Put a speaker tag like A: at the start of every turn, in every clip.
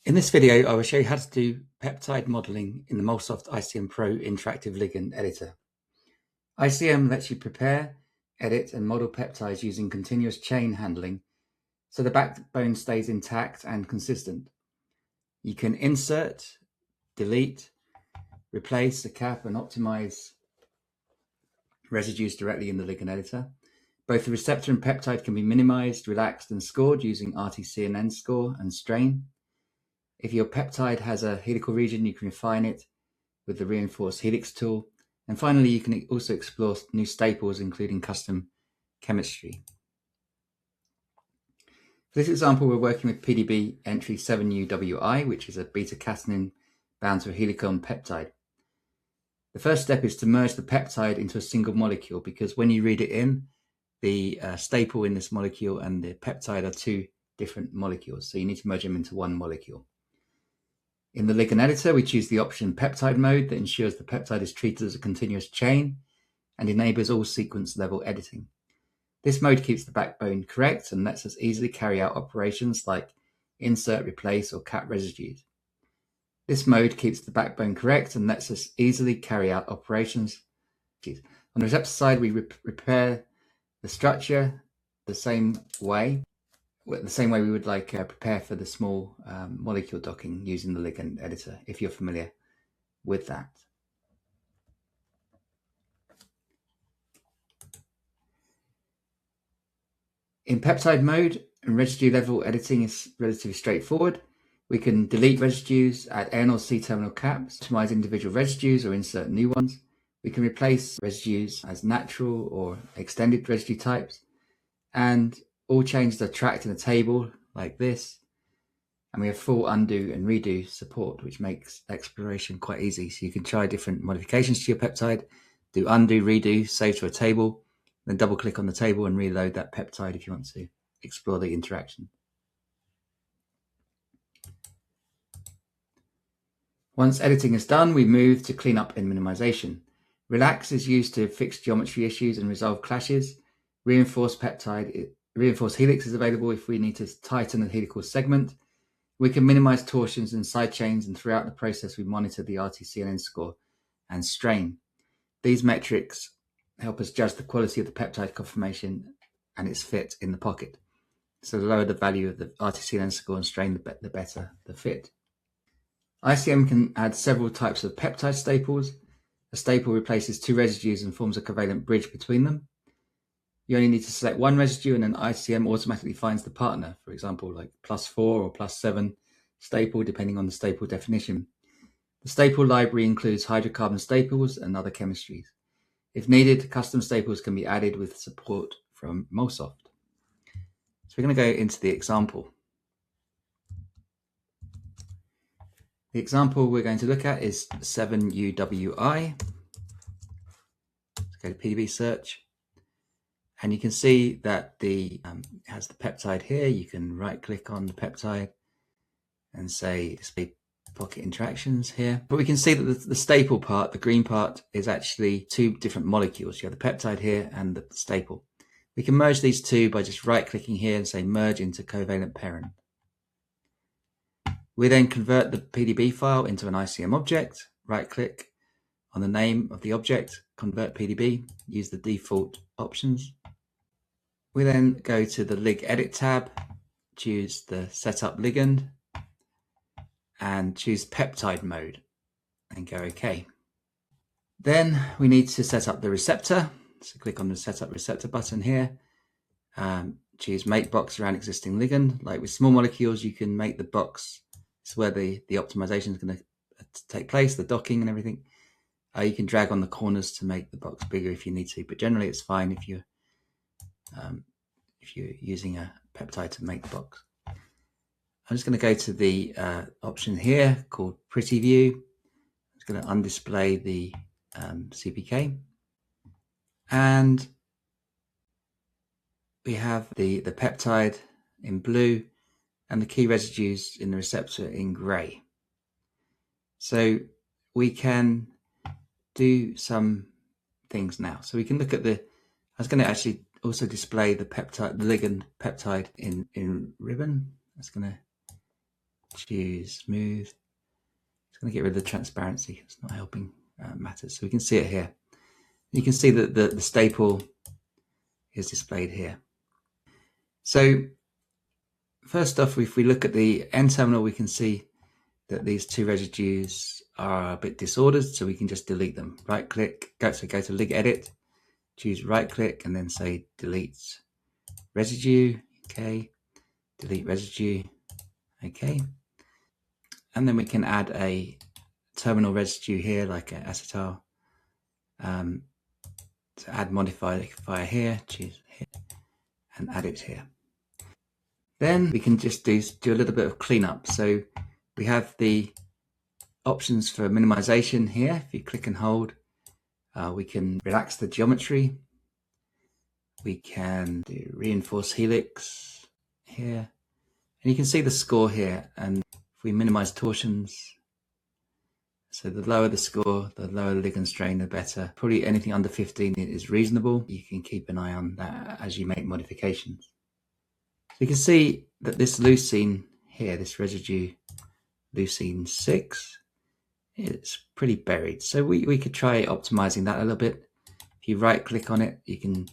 A: In this video, I will show you how to do peptide modeling in the MolSoft ICM-Pro interactive ligand editor. ICM lets you prepare, edit, and model peptides using continuous chain handling, so the backbone stays intact and consistent. You can insert, delete, replace a cap, and optimize residues directly in the ligand editor. Both the receptor and peptide can be minimized, relaxed, and scored using RTCNN score and strain. If your peptide has a helical region, you can refine it with the reinforced Helix tool. And finally, you can also explore new staples, including custom chemistry. For this example, we're working with PDB entry 7UWI, which is a beta-catenin bound to a helical peptide. The first step is to merge the peptide into a single molecule, because when you read it in, the staple in this molecule and the peptide are two different molecules. So you need to merge them into one molecule. In the Ligand Editor, we choose the option Peptide Mode that ensures the peptide is treated as a continuous chain and enables all sequence level editing. This mode keeps the backbone correct and lets us easily carry out operations like insert, replace, or cap residues. This mode keeps the backbone correct and lets us easily carry out operations. On the receptor side, we repair the structure the same way we would prepare for the small molecule docking using the Ligand Editor, if you're familiar with that. In peptide mode, and residue level editing is relatively straightforward. We can delete residues, add N or C terminal caps, optimize individual residues or insert new ones. We can replace residues as natural or extended residue types, and all changes are tracked in a table like this, and we have full undo and redo support, which makes exploration quite easy. So you can try different modifications to your peptide, do undo, redo, save to a table, then double click on the table and reload that peptide if you want to explore the interaction. Once editing is done, we move to cleanup and minimization. Relax is used to fix geometry issues and resolve clashes. Reinforced Helix is available if we need to tighten a helical segment. We can minimize torsions and sidechains, and throughout the process we monitor the RTCNN score and strain. These metrics help us judge the quality of the peptide conformation and its fit in the pocket. So the lower the value of the RTCNN score and strain, the better the fit. ICM can add several types of peptide staples. A staple replaces two residues and forms a covalent bridge between them. You only need to select one residue and then ICM automatically finds the partner, for example, like +4 or +7 staple, depending on the staple definition. The staple library includes hydrocarbon staples and other chemistries. If needed, custom staples can be added with support from MolSoft. So we're going to go into the example. The example we're going to look at is 7UWI. Let's go to PDB search. And you can see that it has the peptide here. You can right click on the peptide and say display pocket interactions here. But we can see that the staple part, the green part, is actually two different molecules. You have the peptide here and the staple. We can merge these two by just right clicking here and say merge into covalent parent. We then convert the PDB file into an ICM object, right click on the name of the object, convert PDB, use the default options. We then go to the Lig Edit tab, choose the Setup Ligand, and choose Peptide Mode, and go OK. Then we need to set up the receptor. So click on the Setup Receptor button here. Choose Make Box around existing ligand. Like with small molecules, you can make the box. It's where the optimization is going to take place, the docking and everything. You can drag on the corners to make the box bigger if you need to, but generally it's fine if you're using a peptide to make the box. I'm just going to go to the option here called Pretty View. I'm just going to undisplay the CPK, and we have the peptide in blue and the key residues in the receptor in grey. So we can do some things now. So we can look at I was going to actually also display the peptide, the ligand peptide in ribbon. That's going to choose smooth. It's going to get rid of the transparency. It's not helping matters. So we can see it here. You can see that the staple is displayed here. So first off, if we look at the N terminal, we can see that these two residues are a bit disordered, so we can just delete them. Right click, go to Ligand Edit, choose right click, and then say delete residue. Okay, delete residue. Okay, and then we can add a terminal residue here, like an acetyl. To add modifier here, choose here, and add it here. Then we can just do a little bit of cleanup. So we have the options for minimization here. If you click and hold, we can relax the geometry. We can do reinforce helix here. And you can see the score here. And if we minimize torsions, so the lower the score, the lower the ligand strain, the better. Probably anything under 15 is reasonable. You can keep an eye on that as you make modifications. So you can see that this leucine here, this residue leucine 6, it's pretty buried. So we could try optimizing that a little bit. If you right click on it, you can,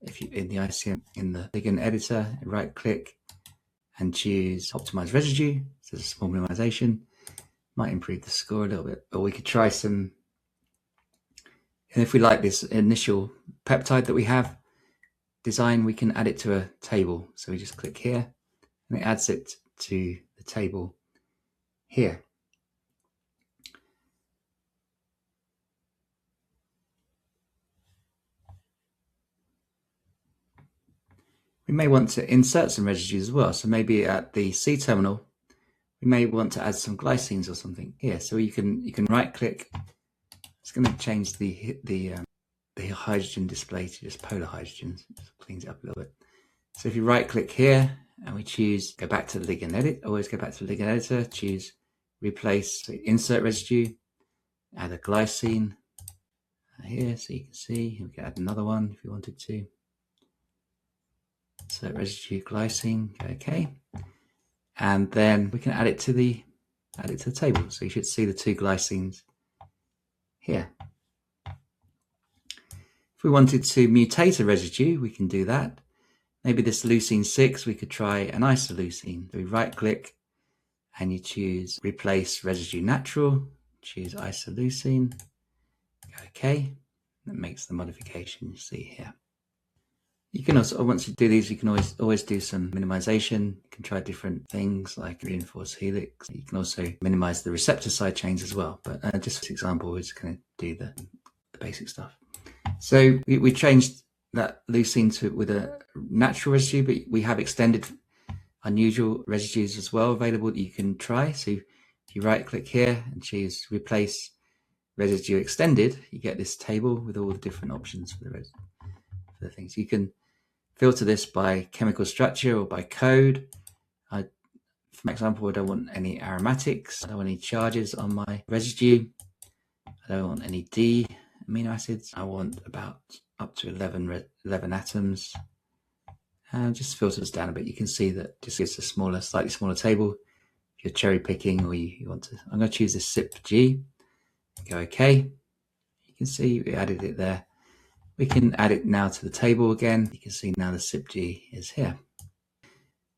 A: if you in the ICM, in the Ligand Editor, right click and choose optimize residue. So there's a small minimization. Might improve the score a little bit, or we could try some, and if we like this initial peptide that we have design, we can add it to a table. So we just click here and it adds it to the table here. We may want to insert some residues as well. So maybe at the C terminal, we may want to add some glycines or something here. So you can right click. It's going to change the hydrogen display to just polar hydrogens. Just cleans it up a little bit. So if you right click here and we choose go back to the Ligand Edit, always go back to the Ligand Editor, choose replace, so insert residue, add a glycine here so you can see. We can add another one if you wanted to. Insert residue glycine, okay. And then we can add it to the table. So you should see the two glycines here. If we wanted to mutate a residue, we can do that. Maybe this leucine 6, we could try an isoleucine. So we right click and you choose replace residue natural, choose isoleucine. Okay, that makes the modification you see here. You can also, once you do these, you can always do some minimization. You can try different things like reinforce helix. You can also minimize the receptor side chains as well. But just for example, we're just going to do the basic stuff. So we changed that leucine with a natural residue, but we have extended unusual residues as well available that you can try. So if you right click here and choose replace residue extended, you get this table with all the different options for the things. You can filter this by chemical structure or by code. For example, I don't want any aromatics. I don't want any charges on my residue. I don't want any D amino acids. I want about up to 11 atoms. And just filter this down a bit. You can see that just gives a slightly smaller table. If you're cherry picking or you want to, I'm going to choose this CYP-G. Go OK. You can see we added it there. We can add it now to the table again. You can see now the CYP-G is here.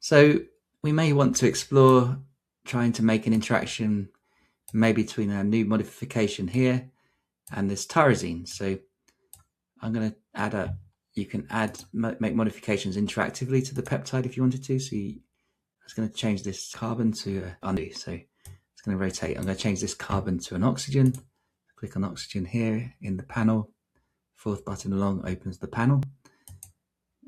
A: So we may want to explore trying to make an interaction maybe between our new modification here and this tyrosine. So I'm going to add you can make modifications interactively to the peptide if you wanted to. So I was going to change this carbon to undo. So it's going to rotate. I'm going to change this carbon to an oxygen. Click on oxygen here in the panel. Fourth button along opens the panel.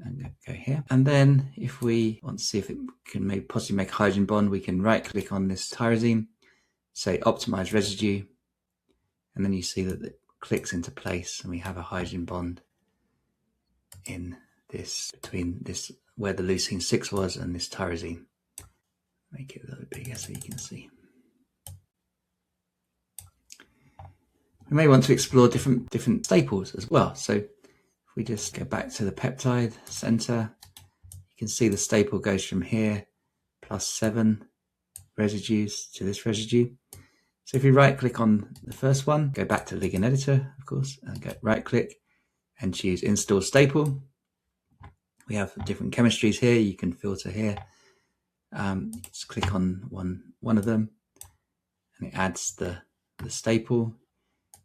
A: And go here. And then if we want to see if it can possibly make a hydrogen bond, we can right click on this tyrosine, say optimize residue, and then you see that it clicks into place and we have a hydrogen bond in this, between this, where the leucine 6 was and this tyrosine. Make it a little bit bigger so you can see. We may want to explore different staples as well. So if we just go back to the peptide center, you can see the staple goes from here +7 residues to this residue. So if you right click on the first one, go back to Ligand Editor, of course, and go right click and choose Install Staple. We have different chemistries here. You can filter here. Just click on one of them and it adds the staple.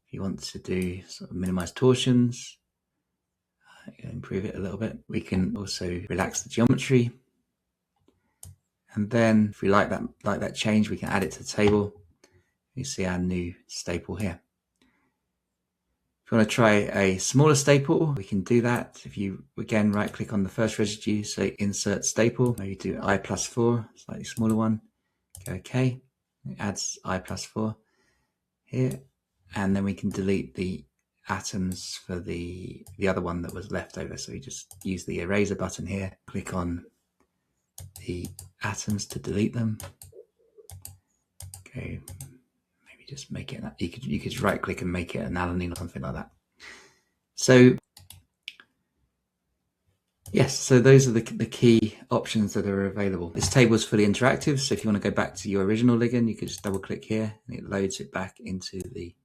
A: If you want to do sort of minimize torsions, improve it a little bit. We can also relax the geometry. And then if we like that change, we can add it to the table. You see our new staple here. If you want to try a smaller staple, we can do that. If you again right click on the first residue, say insert staple, maybe do I+4, slightly smaller one, go OK. It adds I+4 here, and then we can delete the atoms for the other one that was left over. So we just use the eraser button here, click on the atoms to delete them. Okay, maybe just make it, you could right click and make it an alanine or something like that. So yes, so those are the key options that are available. This table is fully interactive, so if you want to go back to your original ligand, you could just double click here and it loads it back into the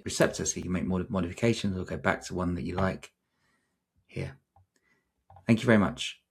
A: receptor, so you can make more modifications or go back to one that you like here. Thank you very much.